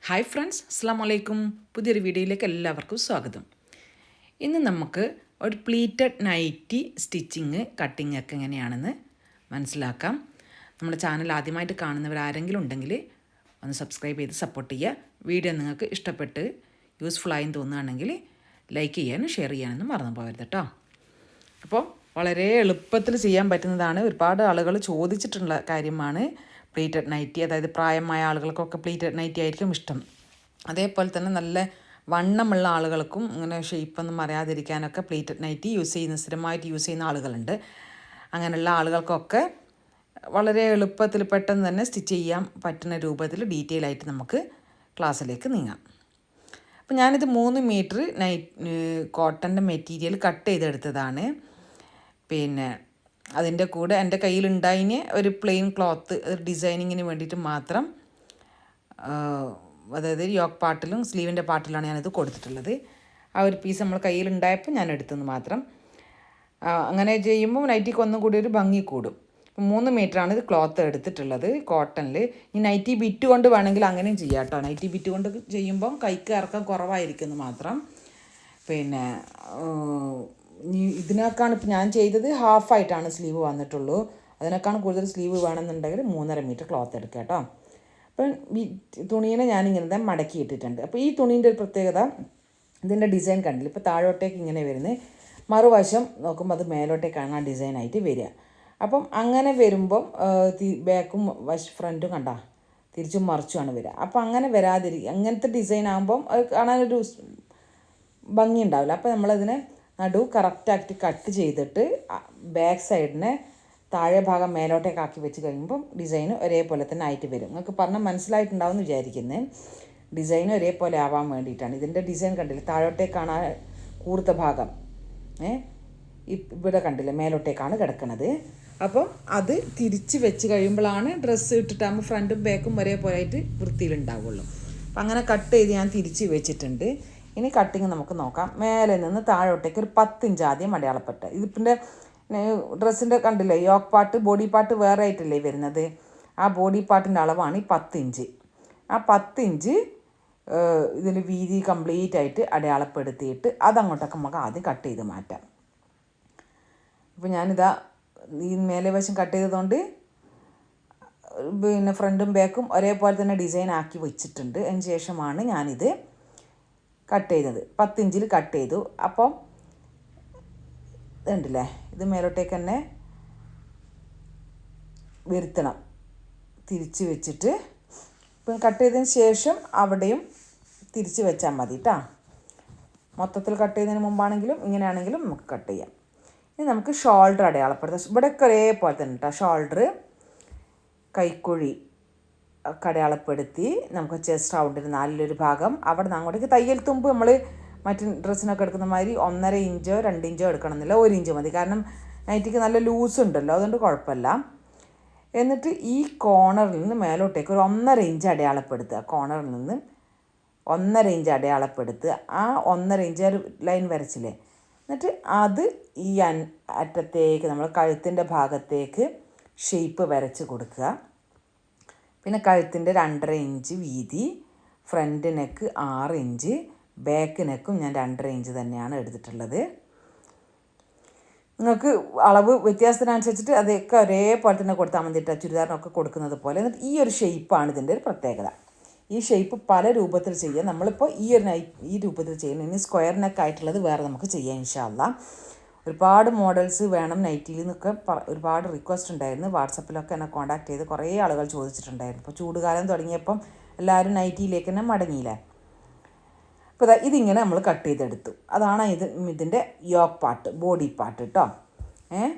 Hi friends, അസ്സാം വലൈക്കും. പുതിയൊരു വീഡിയോയിലേക്ക് എല്ലാവർക്കും സ്വാഗതം. ഇന്ന് നമുക്ക് ഒരു പ്ലീറ്റഡ് നൈറ്റി സ്റ്റിച്ചിങ് കട്ടിങ് ഒക്കെ എങ്ങനെയാണെന്ന് മനസ്സിലാക്കാം. നമ്മുടെ ചാനൽ ആദ്യമായിട്ട് കാണുന്നവരാരെങ്കിലും ഉണ്ടെങ്കിൽ ഒന്ന് സബ്സ്ക്രൈബ് ചെയ്ത് സപ്പോർട്ട് ചെയ്യുക. വീഡിയോ നിങ്ങൾക്ക് ഇഷ്ടപ്പെട്ട് യൂസ്ഫുള്ളായി തോന്നുകയാണെങ്കിൽ ലൈക്ക് ചെയ്യാനും ഷെയർ ചെയ്യാനൊന്നും മറന്നു പോകരുത് കേട്ടോ. അപ്പോൾ വളരെ എളുപ്പത്തിൽ ചെയ്യാൻ പറ്റുന്നതാണ്. ഒരുപാട് ആളുകൾ ചോദിച്ചിട്ടുള്ള കാര്യമാണ് പ്ലീറ്റഡ് നൈറ്റി. അതായത് പ്രായമായ ആളുകൾക്കൊക്കെ പ്ലീറ്റഡ് നൈറ്റി ആയിരിക്കും ഇഷ്ടം. അതേപോലെ തന്നെ നല്ല വണ്ണമുള്ള ആളുകൾക്കും ഇങ്ങനെ ഷേപ്പൊന്നും അറിയാതിരിക്കാനൊക്കെ പ്ലീറ്റഡ് നൈറ്റി സ്ഥിരമായിട്ട് യൂസ് ചെയ്യുന്ന ആളുകളുണ്ട്. അങ്ങനെയുള്ള ആളുകൾക്കൊക്കെ വളരെ എളുപ്പത്തിൽ പെട്ടെന്ന് തന്നെ സ്റ്റിച്ച് ചെയ്യാൻ പറ്റുന്ന രൂപത്തിൽ ഡീറ്റെയിൽ ആയിട്ട് നമുക്ക് ക്ലാസ്സിലേക്ക് നീങ്ങാം. അപ്പോൾ ഞാനിത് 3 മീറ്റർ കോട്ടൻ്റെ മെറ്റീരിയൽ കട്ട് ചെയ്തെടുത്തതാണ്. പിന്നെ അതിൻ്റെ കൂടെ എൻ്റെ കയ്യിലുണ്ടായിന് ഒരു പ്ലെയിൻ ക്ലോത്ത് ഡിസൈനിങ്ങിന് വേണ്ടിയിട്ട് മാത്രം, അതായത് യോക്ക് പാർട്ടിലും സ്ലീവിൻ്റെ പാർട്ടിലാണ് ഞാനിത് കൊടുത്തിട്ടുള്ളത്. ആ ഒരു പീസ് നമ്മൾ കയ്യിലുണ്ടായപ്പോൾ ഞാൻ എടുത്തെന്ന് മാത്രം. അങ്ങനെ ചെയ്യുമ്പോൾ നൈറ്റിക്ക് ഒന്നും കൂടി ഒരു ഭംഗി കൂടും. 3 മീറ്ററാണ് ഇത് ക്ലോത്ത് എടുത്തിട്ടുള്ളത് കോട്ടണിൽ. ഈ നൈറ്റി ബിറ്റ് കൊണ്ട് വേണമെങ്കിൽ അങ്ങനെയും ചെയ്യാം കേട്ടോ. നൈറ്റി ബിറ്റ് കൊണ്ട് ചെയ്യുമ്പോൾ കൈക്ക് ഇറക്കം കുറവായിരിക്കുമെന്ന് മാത്രം. പിന്നെ ഇതിനേക്കാണ് ഇപ്പോൾ ഞാൻ ചെയ്തത് ഹാഫായിട്ടാണ് സ്ലീവ് വന്നിട്ടുള്ളൂ. അതിനേക്കാണ് കൂടുതൽ സ്ലീവ് വേണമെന്നുണ്ടെങ്കിൽ 3.5 മീറ്റർ ക്ലോത്ത് എടുക്കുക കേട്ടോ. അപ്പം ഈ തുണീനെ ഞാനിങ്ങനെ മടക്കി ഇട്ടിട്ടുണ്ട്. അപ്പോൾ ഈ തുണീൻ്റെ ഒരു പ്രത്യേകത, ഇതിൻ്റെ ഡിസൈൻ കണ്ടില്ല, ഇപ്പോൾ താഴോട്ടേക്ക് ഇങ്ങനെ വരുന്നത്, മറുവശം നോക്കുമ്പോൾ അത് മേലോട്ടേക്കാണ് ആ ഡിസൈനായിട്ട് വരിക. അപ്പം അങ്ങനെ വരുമ്പം ബാക്കും ഫ്രണ്ടും കണ്ട തിരിച്ചും മറിച്ചുമാണ് വരിക. അപ്പോൾ അങ്ങനെ അങ്ങനത്തെ ഡിസൈൻ ആകുമ്പം അത് കാണാനൊരു ഭംഗി ഉണ്ടാവില്ല. അപ്പോൾ നമ്മളതിനെ കറക്റ്റായിട്ട് കട്ട് ചെയ്തിട്ട് ബാക്ക് സൈഡിനെ താഴെ ഭാഗം മേലോട്ടേക്കാക്കി വെച്ച് കഴിയുമ്പം ഡിസൈന് ഒരേപോലെ തന്നെ ആയിട്ട് വരും. നിങ്ങൾക്ക് പറഞ്ഞാൽ മനസ്സിലായിട്ടുണ്ടാവും എന്ന് വിചാരിക്കുന്നത്. ഡിസൈൻ ഒരേപോലെ ആവാൻ വേണ്ടിയിട്ടാണ്. ഇതിൻ്റെ ഡിസൈൻ കണ്ടില്ല, താഴോട്ടേക്കാണ് കൂർത്ത ഭാഗം, ഇവിടെ കണ്ടില്ല മേലോട്ടേക്കാണ് കിടക്കുന്നത്. അപ്പം അത് തിരിച്ച് വെച്ച് കഴിയുമ്പോഴാണ് ഡ്രസ്സ് ഇട്ടിട്ടാകുമ്പോൾ ഫ്രണ്ടും ബാക്കും ഒരേപോലെ ആയിട്ട് വൃത്തിയിലുണ്ടാവുള്ളൂ. അപ്പം അങ്ങനെ കട്ട് ചെയ്ത് ഞാൻ തിരിച്ച് വെച്ചിട്ടുണ്ട്. ഇനി കട്ടിങ് നമുക്ക് നോക്കാം. മേലെ നിന്ന് താഴോട്ടേക്ക് ഒരു 10 ഇഞ്ച് ആദ്യം അടയാളപ്പെട്ട്, ഇതിൻ്റെ ഡ്രസ്സിൻ്റെ കണ്ടില്ലേ, യോക്ക് പാർട്ട് ബോഡി പാർട്ട് വേറെ ആയിട്ടല്ലേ വരുന്നത്. ആ ബോഡി പാർട്ടിൻ്റെ അളവാണ് ഈ 10 ഇഞ്ച്. ആ 10 ഇഞ്ച് ഇതിൽ വീതി കംപ്ലീറ്റ് ആയിട്ട് അടയാളപ്പെടുത്തിയിട്ട് അതങ്ങോട്ടൊക്കെ നമുക്ക് ആദ്യം കട്ട് ചെയ്ത് മാറ്റാം. അപ്പോൾ ഞാനിതാ ഈ മേലെ വശം കട്ട് ചെയ്തതുകൊണ്ട് പിന്നെ ഫ്രണ്ടും ബാക്കും ഒരേപോലെ തന്നെ ഡിസൈൻ ആക്കി വെച്ചിട്ടുണ്ട്. അതിന് ശേഷമാണ് ഞാനിത് കട്ട് ചെയ്തത്. 10 ഇഞ്ചിൽ കട്ട് ചെയ്തു. അപ്പം ഇതുണ്ടല്ലേ, ഇത് മേലോട്ടേക്ക് തന്നെ വരുത്തണം തിരിച്ച് വെച്ചിട്ട്. ഇപ്പം കട്ട് ചെയ്തതിന് ശേഷം അവിടെയും തിരിച്ച് വെച്ചാൽ മതി കേട്ടോ. മൊത്തത്തിൽ കട്ട് ചെയ്യുന്നതിന് മുമ്പാണെങ്കിലും ഇങ്ങനെയാണെങ്കിലും നമുക്ക് കട്ട് ചെയ്യാം. ഇനി നമുക്ക് ഷോൾഡർ അടയാളപ്പെടുത്താം. ഇവിടെയൊക്കെ ഒരേപോലെ തന്നെ കേട്ടോ. ഷോൾഡർ, കൈക്കുഴി ഒക്കെ അടയാളപ്പെടുത്തി നമുക്ക് ചെസ്റ്റ് റൗണ്ടിന് 4 ഭാഗം, അവിടെ നിന്ന് അങ്ങോട്ടേക്ക് തയ്യൽ തുമ്പ് നമ്മൾ മറ്റ് ഡ്രസ്സിനൊക്കെ എടുക്കുന്ന മാതിരി 1.5 ഇഞ്ചോ 2 ഇഞ്ചോ എടുക്കണമെന്നില്ല, 1 ഇഞ്ച് മതി. കാരണം നൈറ്റിക്ക് നല്ല ലൂസ് ഉണ്ടല്ലോ, അതുകൊണ്ട് കുഴപ്പമില്ല. എന്നിട്ട് ഈ കോർണറിൽ നിന്ന് മേലോട്ടേക്ക് ഒരു 1.5 ഇഞ്ച് അടയാളപ്പെടുത്തുക. കോർണറിൽ നിന്ന് 1.5 ഇഞ്ച് അടയാളപ്പെടുത്തുക. ആ 1.5 ഇഞ്ച് ഒരു ലൈൻ വരച്ചില്ലേ, എന്നിട്ട് അത് ഈ അറ്റത്തേക്ക് നമ്മൾ കഴുത്തിൻ്റെ ഭാഗത്തേക്ക് ഷേപ്പ് വരച്ച് കൊടുക്കുക. പിന്നെ കഴുത്തിൻ്റെ 2.5 ഇഞ്ച് വീതി, ഫ്രണ്ട് നെക്ക് 6 ഇഞ്ച്, ബാക്ക് നെക്കും ഞാൻ 2.5 ഇഞ്ച് തന്നെയാണ് എടുത്തിട്ടുള്ളത്. നിങ്ങൾക്ക് അളവ് വ്യത്യാസത്തിനനുസരിച്ചിട്ട് അതൊക്കെ ഒരേപോലെ തന്നെ കൊടുത്താൽ മതിയിട്ട്, ചുരിദാറിനൊക്കെ കൊടുക്കുന്നത് പോലെ. എന്നിട്ട് ഈ ഒരു ഷേപ്പാണ് ഇതിൻ്റെ ഒരു പ്രത്യേകത. ഈ ഷേപ്പ് പല രൂപത്തിൽ ചെയ്യാം. നമ്മളിപ്പോൾ ഈ രൂപത്തിൽ ചെയ്യുന്നത്. ഇനി സ്ക്വയർ നെക്ക് ആയിട്ടുള്ളത് വേറെ നമുക്ക് ചെയ്യാം ഇൻഷാ അല്ലാ. ഒരുപാട് മോഡൽസ് വേണം നൈറ്റിയിൽ നിന്നൊക്കെ ഒരുപാട് റിക്വസ്റ്റ് ഉണ്ടായിരുന്നു. വാട്സപ്പിലൊക്കെ എന്നെ കോൺടാക്ട് ചെയ്ത് കുറേ ആളുകൾ ചോദിച്ചിട്ടുണ്ടായിരുന്നു. ഇപ്പോൾ ചൂടുകാലം തുടങ്ങിയപ്പം എല്ലാവരും നൈറ്റിയിലേക്ക് തന്നെ മടങ്ങിയില്ലേ. അപ്പോൾ ഇതിങ്ങനെ നമ്മൾ കട്ട് ചെയ്തെടുത്തു. അതാണ് ഇതിൻ്റെ യോക്ക് പാർട്ട്, ബോഡി പാർട്ട് കേട്ടോ.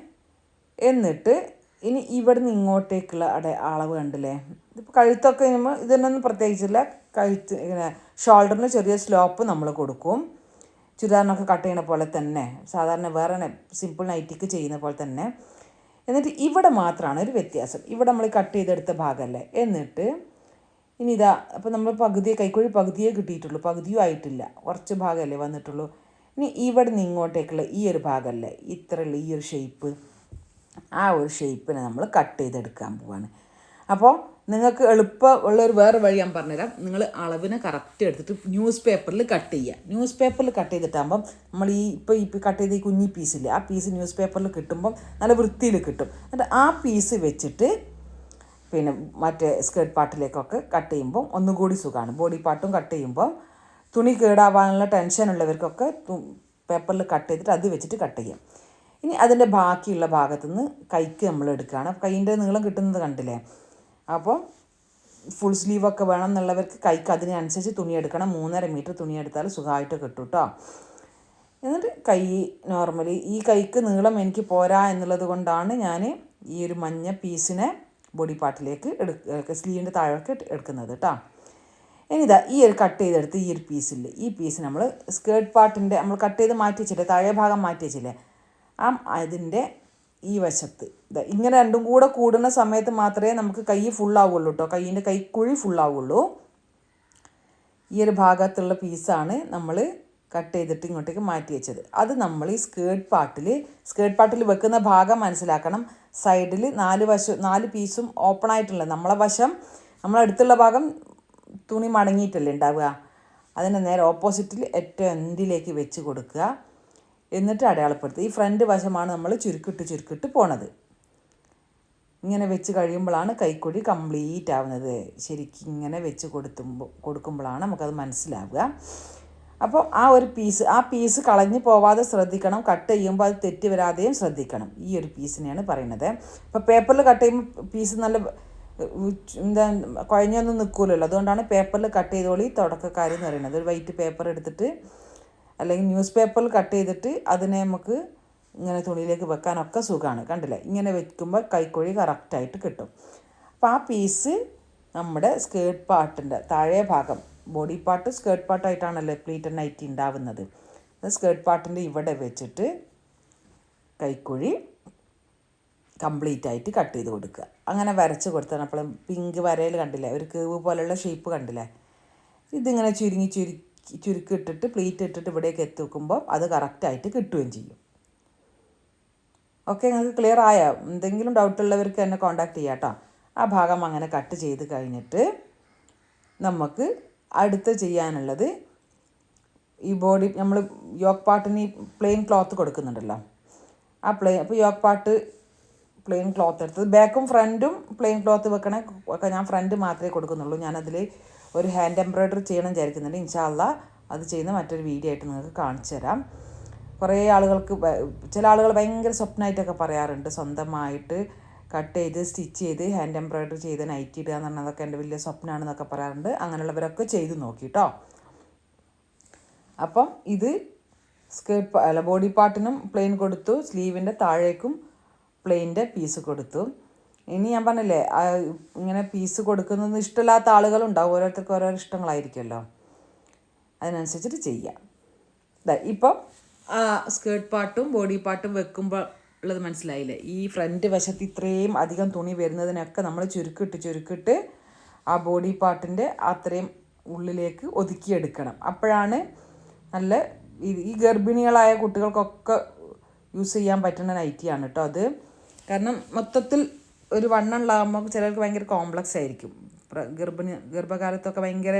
എന്നിട്ട് ഇനി ഇവിടെ നിന്ന് ഇങ്ങോട്ടേക്കുള്ള അളവ് കണ്ടില്ലേ, ഇതിപ്പോൾ കഴുത്തൊക്കെ നമ്മൾ ഇതിനൊന്നും പ്രത്യേകിച്ചില്ല. കഴുത്ത് ഇങ്ങനെ ഷോൾഡറിന് ചെറിയ സ്ലോപ്പ് നമ്മൾ കൊടുക്കും, ചുരിദാറിനൊക്കെ കട്ട് ചെയ്യുന്ന പോലെ തന്നെ, സാധാരണ വേറെ സിമ്പിൾ നൈറ്റിക്ക് ചെയ്യുന്ന പോലെ തന്നെ. എന്നിട്ട് ഇവിടെ മാത്രമാണ് ഒരു വ്യത്യാസം. ഇവിടെ നമ്മൾ കട്ട് ചെയ്തെടുത്ത ഭാഗമല്ലേ. എന്നിട്ട് ഇനി ഇതാ, അപ്പോൾ നമ്മൾ കൈക്കുഴി പകുതിയേ കിട്ടിയിട്ടുള്ളൂ, പകുതിയും ആയിട്ടില്ല, കുറച്ച് ഭാഗമല്ലേ വന്നിട്ടുള്ളൂ. ഇനി ഇവിടെ നിന്ന് ഇങ്ങോട്ടേക്കുള്ള ഈ ഒരു ഭാഗമല്ലേ, ഇത്രയുള്ള ഈ ഒരു ഷേപ്പ്, ആ ഒരു ഷേപ്പിനെ നമ്മൾ കട്ട് ചെയ്തെടുക്കാൻ പോവാണ്. അപ്പോൾ നിങ്ങൾക്ക് എളുപ്പമുള്ളൊരു വേറെ വഴി ഞാൻ പറഞ്ഞുതരാം. നിങ്ങൾ അളവിനെ കറക്റ്റ് എടുത്തിട്ട് ന്യൂസ് പേപ്പറിൽ കട്ട് ചെയ്യുക. ന്യൂസ് പേപ്പറിൽ കട്ട് ചെയ്തിട്ടാകുമ്പം നമ്മൾ ഇപ്പോൾ കട്ട് ചെയ്ത ഈ കുഞ്ഞി പീസില്ലേ, ആ പീസ് ന്യൂസ് പേപ്പറിൽ കിട്ടുമ്പം നല്ല വൃത്തിയിൽ കിട്ടും. എന്നിട്ട് ആ പീസ് വെച്ചിട്ട് പിന്നെ മറ്റേ സ്കേർട്ട് പാർട്ടിലേക്കൊക്കെ കട്ട് ചെയ്യുമ്പോൾ ഒന്നുകൂടി സുഖമാണ്. ബോഡി പാർട്ടും കട്ട് ചെയ്യുമ്പോൾ തുണി കേടാവാനുള്ള ടെൻഷനുള്ളവർക്കൊക്കെ പേപ്പറിൽ കട്ട് ചെയ്തിട്ട് അത് വെച്ചിട്ട് കട്ട് ചെയ്യാം. ഇനി അതിൻ്റെ ബാക്കിയുള്ള ഭാഗത്തുനിന്ന് കൈക്ക് നമ്മൾ എടുക്കുകയാണ്. കൈയിൻ്റെ നീളം കിട്ടുന്നത് കണ്ടില്ലേ. അപ്പോൾ ഫുൾ സ്ലീവൊക്കെ വേണം എന്നുള്ളവർക്ക് കൈക്ക് അതിനനുസരിച്ച് തുണി എടുക്കണം. 3.5 മീറ്റർ തുണി എടുത്താൽ സുഖമായിട്ട് കിട്ടും കേട്ടോ. എന്നിട്ട് കൈ നോർമലി ഈ കൈക്ക് നീളം എനിക്ക് പോരാ എന്നുള്ളത് കൊണ്ടാണ് ഞാൻ ഈ ഒരു മഞ്ഞ പീസിനെ ബോഡി പാർട്ടിലേക്ക് സ്ലീവിൻ്റെ താഴേക്ക് എടുക്കുന്നത് കേട്ടോ. ഇനിതാ ഈ ഒരു കട്ട് ചെയ്തെടുത്ത് ഈ ഒരു പീസില്ലേ, ഈ പീസ് നമ്മൾ സ്കേർട്ട് പാർട്ടിൻ്റെ നമ്മൾ കട്ട് ചെയ്ത് മാറ്റി വെച്ചില്ലേ, താഴെ ഭാഗം മാറ്റി വെച്ചില്ലേ, അതിൻ്റെ ഈ വശത്ത് ഇങ്ങനെ രണ്ടും കൂടെ കൂടുന്ന സമയത്ത് മാത്രമേ നമുക്ക് കൈ ഫുള്ളാവുള്ളൂ കേട്ടോ. കൈയിൻ്റെ കൈക്കുഴി ഫുള്ളാവുള്ളൂ. ഈ ഒരു ഭാഗത്തുള്ള പീസാണ് നമ്മൾ കട്ട് ചെയ്തിട്ട് ഇങ്ങോട്ടേക്ക് മാറ്റി വെച്ചത്. അത് നമ്മൾ ഈ സ്കേർട്ട് പാർട്ടിൽ വെക്കുന്ന ഭാഗം മനസ്സിലാക്കണം. സൈഡിൽ 4 പീസും ഓപ്പൺ ആയിട്ടുള്ളത്, നമ്മളടുത്തുള്ള ഭാഗം തുണി മടങ്ങിയിട്ടല്ലേ ഉണ്ടാവുക. അതിന് നേരെ ഓപ്പോസിറ്റിൽ ഏറ്റവും എൻഡിലേക്ക് വെച്ച് കൊടുക്കുക. എന്നിട്ട് അടയാളപ്പെടുത്തുക. ഈ ഫ്രണ്ട് വശമാണ് നമ്മൾ ചുരുക്കിട്ട് പോണത്. ഇങ്ങനെ വെച്ച് കഴിയുമ്പോഴാണ് കൈക്കുഴി കംപ്ലീറ്റ് ആവുന്നത്. ശരിക്കും ഇങ്ങനെ വെച്ച് കൊടുക്കുമ്പോഴാണ് നമുക്കത് മനസ്സിലാവുക. അപ്പോൾ ആ പീസ് കളഞ്ഞു പോവാതെ ശ്രദ്ധിക്കണം. കട്ട് ചെയ്യുമ്പോൾ അത് തെറ്റി വരാതെയും ശ്രദ്ധിക്കണം. ഈ ഒരു പീസിനെയാണ് പറയുന്നത്. അപ്പോൾ പേപ്പറിൽ കട്ട് ചെയ്യുമ്പോൾ പീസ് നല്ല കുഴഞ്ഞൊന്നും നിൽക്കില്ലല്ലോ. അതുകൊണ്ടാണ് പേപ്പറിൽ കട്ട് ചെയ്തോളി തുടക്കക്കാരെന്ന് പറയുന്നത്. ഒരു വൈറ്റ് പേപ്പർ എടുത്തിട്ട് അല്ലെങ്കിൽ ന്യൂസ് പേപ്പറിൽ കട്ട് ചെയ്തിട്ട് അതിനെ നമുക്ക് ഇങ്ങനെ തുണിയിലേക്ക് വെക്കാനൊക്കെ സുഖമാണ്. കണ്ടില്ലേ, ഇങ്ങനെ വെക്കുമ്പോൾ കൈക്കുഴി കറക്റ്റായിട്ട് കിട്ടും. അപ്പോൾ ആ പീസ് നമ്മുടെ സ്കേർട്ട് പാർട്ടിൻ്റെ താഴെ ഭാഗം, ബോഡി പാർട്ട് സ്കേർട്ട് പാർട്ടായിട്ടാണല്ലോ പ്ലീറ്റഡ് നൈറ്റി ഉണ്ടാവുന്നത്. അത് സ്കേർട്ട് പാർട്ടിൻ്റെ ഇവിടെ വെച്ചിട്ട് കൈക്കുഴി കംപ്ലീറ്റ് ആയിട്ട് കട്ട് ചെയ്ത് കൊടുക്കുക. അങ്ങനെ വരച്ച് കൊടുത്താണ്. അപ്പോൾ പിങ്ക് വരയിൽ കണ്ടില്ലേ, ഒരു കേവ് പോലെയുള്ള ഷേപ്പ് കണ്ടില്ലേ. ഇതിങ്ങനെ ചുരുക്കിട്ടിട്ട് പ്ലീറ്റ് ഇട്ടിട്ട് ഇവിടേക്ക് എത്തിക്കുമ്പോൾ അത് കറക്റ്റായിട്ട് കിട്ടുകയും ചെയ്യും. ഓക്കെ, നിങ്ങൾക്ക് ക്ലിയർ ആയോ? എന്തെങ്കിലും ഡൗട്ടുള്ളവർക്ക് എന്നെ കോൺടാക്റ്റ് ചെയ്യാം കേട്ടോ. ആ ഭാഗം അങ്ങനെ കട്ട് ചെയ്ത് കഴിഞ്ഞിട്ട് നമുക്ക് അടുത്ത് ചെയ്യാനുള്ളത് ഈ ബോഡി നമ്മൾ യോക്ക് പാർട്ടിന് ഈ പ്ലെയിൻ ക്ലോത്ത് കൊടുക്കുന്നുണ്ടല്ലോ. അപ്പോൾ യോക്ക് പാർട്ട് പ്ലെയിൻ ക്ലോത്ത് എടുത്തത്, ബാക്കും ഫ്രണ്ടും പ്ലെയിൻ ക്ലോത്ത് വെക്കണേ ഒക്കെ ഞാൻ ഫ്രണ്ട് മാത്രമേ കൊടുക്കുന്നുള്ളൂ. ഞാനതിൽ ഒരു ഹാൻഡ് എംബ്രോയ്ഡറി ചെയ്യണം വിചാരിക്കുന്നുണ്ട്. ഇൻഷാ അല്ലാ അത് ചെയ്യുന്ന മറ്റൊരു വീഡിയോ ആയിട്ട് നിങ്ങൾക്ക് കാണിച്ചു തരാം. കുറേ ആളുകൾക്ക്, ചില ആളുകൾ ഭയങ്കര സ്വപ്നമായിട്ടൊക്കെ പറയാറുണ്ട് സ്വന്തമായിട്ട് കട്ട് ചെയ്ത് സ്റ്റിച്ച് ചെയ്ത് ഹാൻഡ് എംബ്രോയ്ഡറി ചെയ്ത് നൈറ്റി ഇടുക എന്ന് പറഞ്ഞാൽ അതൊക്കെ എൻ്റെ വലിയ സ്വപ്നമാണെന്നൊക്കെ പറയാറുണ്ട്. അങ്ങനെയുള്ളവരൊക്കെ ചെയ്ത് നോക്കി കേട്ടോ. അപ്പം ഇത് ബോഡി പാർട്ടിനും പ്ലെയിൻ കൊടുത്തു, സ്ലീവിൻ്റെ താഴേക്കും പ്ലെയിൻ്റെ പീസ് കൊടുത്തു. ഇനി ഞാൻ പറഞ്ഞില്ലേ, ഇങ്ങനെ പീസ് കൊടുക്കുന്നത് ഇഷ്ടമില്ലാത്ത ആളുകളുണ്ടാവും. ഓരോരുത്തർക്ക് ഓരോ ഇഷ്ടങ്ങളായിരിക്കുമല്ലോ, അതിനനുസരിച്ചിട്ട് ചെയ്യാം. ഇപ്പം ആ സ്കേർട്ട് പാർട്ടും ബോഡി പാർട്ടും വെക്കുമ്പോൾ ഉള്ളത് മനസ്സിലായില്ലേ. ഈ ഫ്രണ്ട് വശത്ത് ഇത്രയും അധികം തുണി വരുന്നതിനൊക്കെ നമ്മൾ ചുരുക്കിട്ട് ആ ബോഡി പാർട്ടിൻ്റെ അത്രയും ഉള്ളിലേക്ക് ഒതുക്കിയെടുക്കണം. അപ്പോഴാണ് നല്ല ഈ ഗർഭിണികളായ കുട്ടികൾക്കൊക്കെ യൂസ് ചെയ്യാൻ പറ്റുന്ന നൈറ്റിയാണ് കേട്ടോ അത്. കാരണം മൊത്തത്തിൽ ഒരു വണ്ണം ഉള്ളാകുമ്പോൾ ചിലർക്ക് ഭയങ്കര കോംപ്ലക്സ് ആയിരിക്കും. ഗർഭകാലത്തൊക്കെ ഭയങ്കര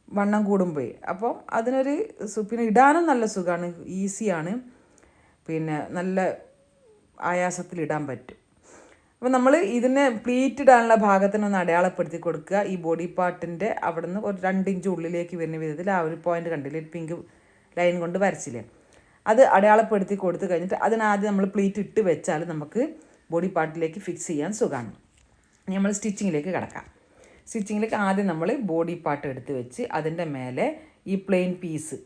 വണ്ണം കൂടുമ്പോൾ. അപ്പോൾ അതിനൊരു പിന്നെ ഇടാനും നല്ല സുഖമാണ്, ഈസിയാണ്, പിന്നെ നല്ല ആയാസത്തിൽ ഇടാൻ പറ്റും. അപ്പോൾ നമ്മൾ ഇതിനെ പ്ലീറ്റ് ഇടാനുള്ള ഭാഗത്തിനൊന്ന് അടയാളപ്പെടുത്തി കൊടുക്കുക. ഈ ബോഡി പാർട്ടിൻ്റെ അവിടെ നിന്ന് ഒരു 2 ഇഞ്ച് ഉള്ളിലേക്ക് വരുന്ന വിധത്തിൽ ആ ഒരു പോയിൻ്റ് കണ്ടില്ലേ, പിങ്ക് ലൈൻ കൊണ്ട് വരച്ചില്ലേ, അത് അടയാളപ്പെടുത്തി കൊടുത്തു കഴിഞ്ഞിട്ട് അതിനാദ്യം നമ്മൾ പ്ലീറ്റ് ഇട്ട് വെച്ചാൽ നമുക്ക് ബോഡി പാർട്ടിലേക്ക് ഫിക്സ് ചെയ്യാൻ സുഖമാണ്. നമ്മൾ സ്റ്റിച്ചിങ്ങിലേക്ക് കിടക്കാം. സ്റ്റിച്ചിങ്ങിലേക്ക് ആദ്യം നമ്മൾ ബോഡി പാർട്ട് എടുത്ത് വെച്ച് അതിൻ്റെ മേലെ ഈ പ്ലെയിൻ പീസ്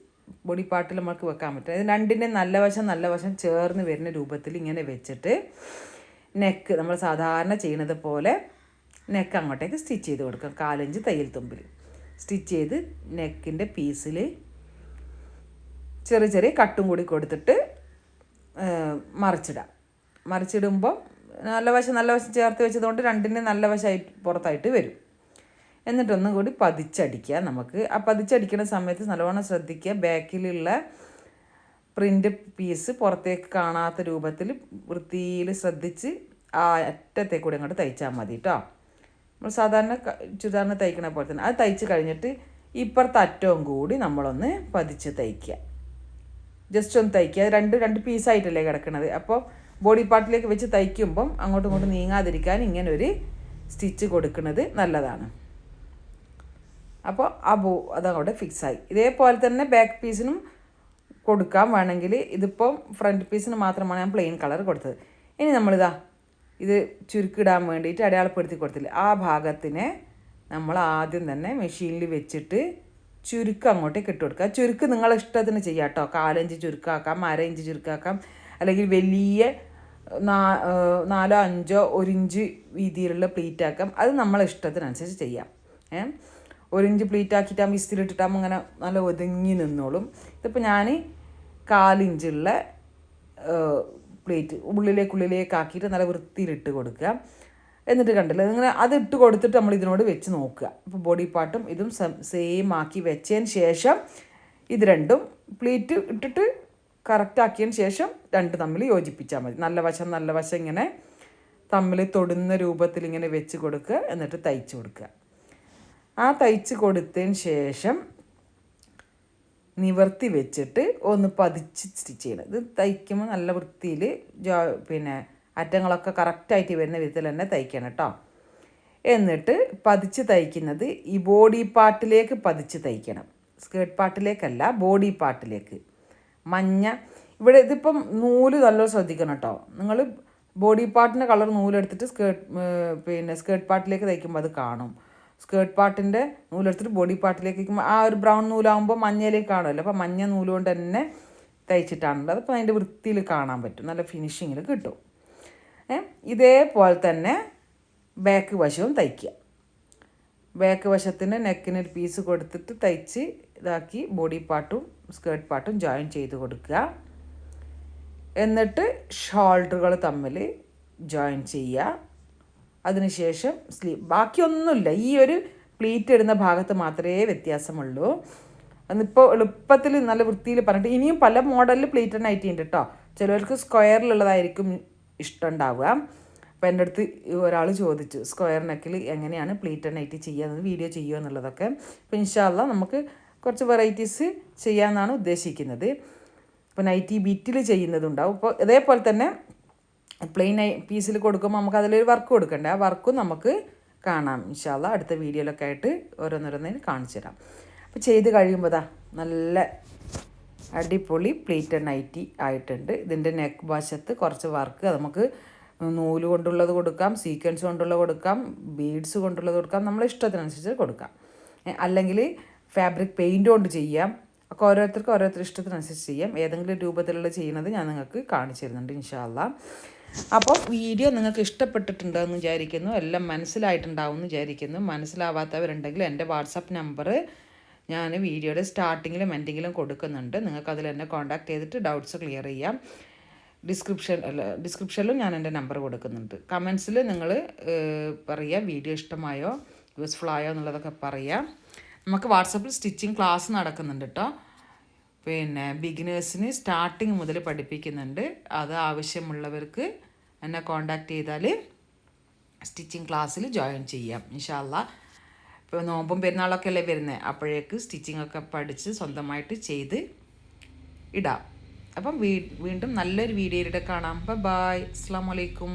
ബോഡി പാർട്ടിൽ നമുക്ക് വെക്കാൻ പറ്റും. അത് രണ്ടിൻ്റെ നല്ല വശം ചേർന്ന് വരുന്ന രൂപത്തിൽ ഇങ്ങനെ വെച്ചിട്ട് നെക്ക് നമ്മൾ സാധാരണ ചെയ്യുന്നത് പോലെ നെക്ക് അങ്ങോട്ടേക്ക് സ്റ്റിച്ച് ചെയ്ത് കൊടുക്കാം. 1/4 ഇഞ്ച് തയ്യൽ തുമ്പിൽ സ്റ്റിച്ച് ചെയ്ത് നെക്കിൻ്റെ പീസിൽ ചെറിയ കട്ടും കൂടി കൊടുത്തിട്ട് മറിച്ചിടുമ്പോൾ നല്ല വശം ചേർത്ത് വെച്ചതുകൊണ്ട് രണ്ടിൻ്റെ നല്ല വശമായിട്ട് പുറത്തായിട്ട് വരും. എന്നിട്ടൊന്നും കൂടി പതിച്ചടിക്കുക. നമുക്ക് ആ പതിച്ചടിക്കുന്ന സമയത്ത് നല്ലവണ്ണം ശ്രദ്ധിക്കുക, ബാക്കിലുള്ള പ്രിൻ്റ് പീസ് പുറത്തേക്ക് കാണാത്ത രൂപത്തിൽ വൃത്തിയിൽ ശ്രദ്ധിച്ച് ആ അറ്റത്തെ കൂടി അങ്ങോട്ട് തയ്ച്ചാൽ മതി കേട്ടോ. നമ്മൾ സാധാരണ ചുരിദാറിന് തയ്ക്കണ പോലെ തന്നെ അത് തയ്ച്ച് കഴിഞ്ഞിട്ട് ഇപ്പുറത്തെ അറ്റവും കൂടി നമ്മളൊന്ന് പതിച്ച് തയ്ക്കുക. ജസ്റ്റ് ഒന്ന് തയ്ക്കുക. രണ്ട് പീസായിട്ടല്ലേ കിടക്കണത്. അപ്പോൾ ബോഡി പാർട്ടിലേക്ക് വെച്ച് തയ്ക്കുമ്പം അങ്ങോട്ടും ഇങ്ങോട്ടും നീങ്ങാതിരിക്കാൻ ഇങ്ങനെ ഒരു സ്റ്റിച്ച് കൊടുക്കുന്നത് നല്ലതാണ്. അപ്പോൾ അതങ്ങോട്ട് ഫിക്സായി. ഇതേപോലെ തന്നെ ബാക്ക് പീസിനും കൊടുക്കാൻ വേണമെങ്കിൽ ഇതിപ്പം ഫ്രണ്ട് പീസിന് മാത്രമാണ് ഞാൻ പ്ലെയിൻ കളർ കൊടുത്തത്. ഇനി നമ്മളിതാ ഇത് ചുരുക്കിടാൻ വേണ്ടിയിട്ട് അടയാളപ്പെടുത്തി കൊടുത്തില്ല, ആ ഭാഗത്തിനെ നമ്മൾ ആദ്യം തന്നെ മെഷീനിൽ വെച്ചിട്ട് ചുരുക്കം അങ്ങോട്ടേക്ക് ഇട്ട് കൊടുക്കുക. ചുരുക്ക് നിങ്ങളെ ഇഷ്ടത്തിന് ചെയ്യാം കേട്ടോ. 4 ഇഞ്ച് ചുരുക്കാക്കാം, 1/2 ഇഞ്ച് ചുരുക്കാക്കാം, അല്ലെങ്കിൽ വലിയ 4 5 1 ഇഞ്ച് വീതിയിലുള്ള പ്ലീറ്റ് ആക്കാം. അത് നമ്മളെ ഇഷ്ടത്തിനനുസരിച്ച് ചെയ്യാം. 1 ഇഞ്ച് പ്ലീറ്റ് ആക്കിയിട്ടാകുമ്പോൾ ഇസ്തിരിട്ടിട്ടാകുമ്പോൾ ഇങ്ങനെ നല്ല ഒതുങ്ങി നിന്നോളും. ഇതിപ്പോൾ ഞാൻ 4 ഇഞ്ചുള്ള പ്ലേറ്റ് ഉള്ളിലേക്കാക്കിയിട്ട് നല്ല വൃത്തിയിലിട്ട് കൊടുക്കുക. എന്നിട്ട് കണ്ടില്ല ഇങ്ങനെ അത് ഇട്ട് കൊടുത്തിട്ട് നമ്മൾ ഇതിനോട് വെച്ച് നോക്കുക. അപ്പോൾ ബോഡി പാർട്ടും ഇതും സെയിം ആക്കി വെച്ചതിന് ശേഷം ഇത് രണ്ടും പ്ലീറ്റ് ഇട്ടിട്ട് കറക്റ്റ് ആക്കിയതിന് ശേഷം തമ്മിൽ യോജിപ്പിച്ചാൽ മതി. നല്ല വശം ഇങ്ങനെ തമ്മിൽ തൊടുന്ന രൂപത്തിൽ ഇങ്ങനെ വെച്ച് കൊടുക്കുക. എന്നിട്ട് തയ്ച്ച് കൊടുക്കുക. ആ തയ്ച്ച് കൊടുത്തതിന് ശേഷം നിവർത്തി വെച്ചിട്ട് ഒന്ന് പതിച്ച് സ്റ്റിച്ച് ചെയ്യണം. ഇത് തയ്ക്കുമ്പോൾ നല്ല വൃത്തിയിൽ അറ്റങ്ങളൊക്കെ കറക്റ്റായിട്ട് വരുന്ന വിധത്തിൽ തന്നെ തയ്ക്കണം കേട്ടോ. എന്നിട്ട് പതിച്ച് തയ്ക്കുന്നത് ഈ ബോഡി പാർട്ടിലേക്ക് പതിച്ച് തയ്ക്കണം. സ്കേർട്ട് പാർട്ടിലേക്കല്ല, ബോഡി പാർട്ടിലേക്ക്. ഇവിടെ ഇതിപ്പം നൂല് നല്ലോണം ശ്രദ്ധിക്കണം കേട്ടോ. നിങ്ങൾ ബോഡി പാർട്ടിൻ്റെ കളർ നൂലെടുത്തിട്ട് സ്കേർട്ട് പാർട്ടിലേക്ക് തയ്ക്കുമ്പോൾ അത് കാണും. സ്കേർട്ട് പാർട്ടിൻ്റെ നൂലെടുത്തിട്ട് ബോഡി പാർട്ടിലേക്ക് വയ്ക്കുമ്പോൾ ആ ഒരു ബ്രൗൺ നൂലാകുമ്പോൾ മഞ്ഞയിലേക്ക് കാണുമല്ലോ. അപ്പോൾ മഞ്ഞ നൂല് കൊണ്ട് തന്നെ തയ്ച്ചിട്ടാണുള്ളത്. അപ്പോൾ അതിൻ്റെ വൃത്തിയിൽ കാണാൻ പറ്റും, നല്ല ഫിനിഷിങ്ങിൽ കിട്ടും. ഇതേപോലെ തന്നെ ബാക്ക് വശവും തയ്ക്കുക. ബാക്ക് വശത്തിന് നെക്കിന് ഒരു പീസ് കൊടുത്തിട്ട് തയ്ച്ച് ഇതാക്കി ബോഡി പാർട്ടും സ്കേർട്ട് പാർട്ടും ജോയിൻ ചെയ്ത് കൊടുക്കുക. എന്നിട്ട് ഷോൾഡറുകൾ തമ്മിൽ ജോയിൻ ചെയ്യുക. അതിനുശേഷം ബാക്കിയൊന്നുമില്ല, ഈ ഒരു പ്ലീറ്റ് ഇടുന്ന ഭാഗത്ത് മാത്രമേ വ്യത്യാസമുള്ളൂ. അതിപ്പോൾ എളുപ്പത്തിൽ നല്ല വൃത്തിയിൽ പറഞ്ഞിട്ട് ഇനിയും പല മോഡലിൽ പ്ലീറ്റ് നൈറ്റി ഉണ്ട് കേട്ടോ. ചിലർക്ക് സ്ക്വയറിലുള്ളതായിരിക്കും ഇഷ്ടമുണ്ടാവുക. അപ്പോൾ എൻ്റെ അടുത്ത് ഒരാൾ ചോദിച്ചു സ്ക്വയർ നെക്കിൽ എങ്ങനെയാണ് പ്ലീറ്റ് നൈറ്റി ചെയ്യുക, വീഡിയോ ചെയ്യുക എന്നുള്ളതൊക്കെ. അപ്പോൾ ഇൻഷാ അല്ലാഹ് നമുക്ക് കുറച്ച് വെറൈറ്റീസ് ചെയ്യാമെന്നാണ് ഉദ്ദേശിക്കുന്നത്. ഇപ്പോൾ നൈറ്റി ബിറ്റിൽ ചെയ്യുന്നതുണ്ടാവും. ഇപ്പോൾ ഇതേപോലെ തന്നെ പ്ലെയിൻ പീസിൽ കൊടുക്കുമ്പോൾ നമുക്ക് അതിലൊരു വർക്ക് കൊടുക്കണ്ടേ, ആ വർക്കും നമുക്ക് കാണാം ഇൻഷാ അല്ലാഹ്. അടുത്ത വീഡിയോയിലൊക്കെ ആയിട്ട് ഓരോന്നോരോന്നേന് കാണിച്ചു തരാം. അപ്പോൾ ചെയ്ത് കഴിയുമ്പോൾ നല്ല അടിപൊളി പ്ലീറ്റഡ് നൈറ്റി ആയിട്ടുണ്ട്. ഇതിൻ്റെ നെക്ക് വശത്ത് കുറച്ച് വർക്ക് നമുക്ക് നൂല് കൊണ്ടുള്ളത് കൊടുക്കാം, സീക്വൻസ് കൊണ്ടുള്ളത് കൊടുക്കാം, ബീഡ്സ് കൊണ്ടുള്ളത് കൊടുക്കാം, നമ്മളെ ഇഷ്ടത്തിനനുസരിച്ച് കൊടുക്കാം. അല്ലെങ്കിൽ ഫാബ്രിക് പെയിൻറ്റ് കൊണ്ട് ചെയ്യാം. ഒക്കെ ഓരോരുത്തർ ഇഷ്ടത്തിനനുസരിച്ച് ചെയ്യാം. ഏതെങ്കിലും രൂപത്തിലുള്ള ചെയ്യുന്നത് ഞാൻ നിങ്ങൾക്ക് കാണിച്ചു തരുന്നുണ്ട് ഇൻഷാ അല്ലാഹ്. അപ്പോൾ വീഡിയോ നിങ്ങൾക്ക് ഇഷ്ടപ്പെട്ടിട്ടുണ്ടെന്ന് വിചാരിക്കുന്നു, എല്ലാം മനസ്സിലായിട്ടുണ്ടാവും എന്ന് വിചാരിക്കുന്നു. മനസ്സിലാവാത്തവരുണ്ടെങ്കിൽ എൻ്റെ വാട്സപ്പ് നമ്പർ ഞാൻ വീഡിയോയുടെ സ്റ്റാർട്ടിങ്ങിലും എൻഡിങ്ങിലും കൊടുക്കുന്നുണ്ട്. നിങ്ങൾക്ക് അതിൽ എന്നെ കോൺടാക്ട് ചെയ്തിട്ട് ഡൗട്ട്സ് ക്ലിയർ ചെയ്യാം. ഡിസ്ക്രിപ്ഷനിലും ഞാൻ എൻ്റെ നമ്പർ കൊടുക്കുന്നുണ്ട്. കമൻസിൽ നിങ്ങൾ പറയുക വീഡിയോ ഇഷ്ടമായോ യൂസ്ഫുൾ ആയോ എന്നുള്ളതൊക്കെ പറയുക. നമുക്ക് വാട്സപ്പിൽ സ്റ്റിച്ചിങ് ക്ലാസ് നടക്കുന്നുണ്ട് കേട്ടോ. ബിഗിനേഴ്സിന് സ്റ്റാർട്ടിങ് മുതൽ പഠിപ്പിക്കുന്നുണ്ട്. അത് ആവശ്യമുള്ളവർക്ക് എന്നെ കോൺടാക്ട് ചെയ്താൽ സ്റ്റിച്ചിങ് ക്ലാസ്സിൽ ജോയിൻ ചെയ്യാം ഇൻഷാ അല്ലാഹ്. ഇപ്പോൾ നോമ്പും പെരുന്നാളൊക്കെ അല്ലേ വരുന്നത്, അപ്പോഴേക്ക് സ്റ്റിച്ചിങ് ഒക്കെ പഠിച്ച് സ്വന്തമായിട്ട് ചെയ്ത് ഇടാം. അപ്പം വീണ്ടും നല്ലൊരു വീഡിയോയിലൂടെ കാണാം. ബൈ. അസ്സലാമു അലൈക്കും.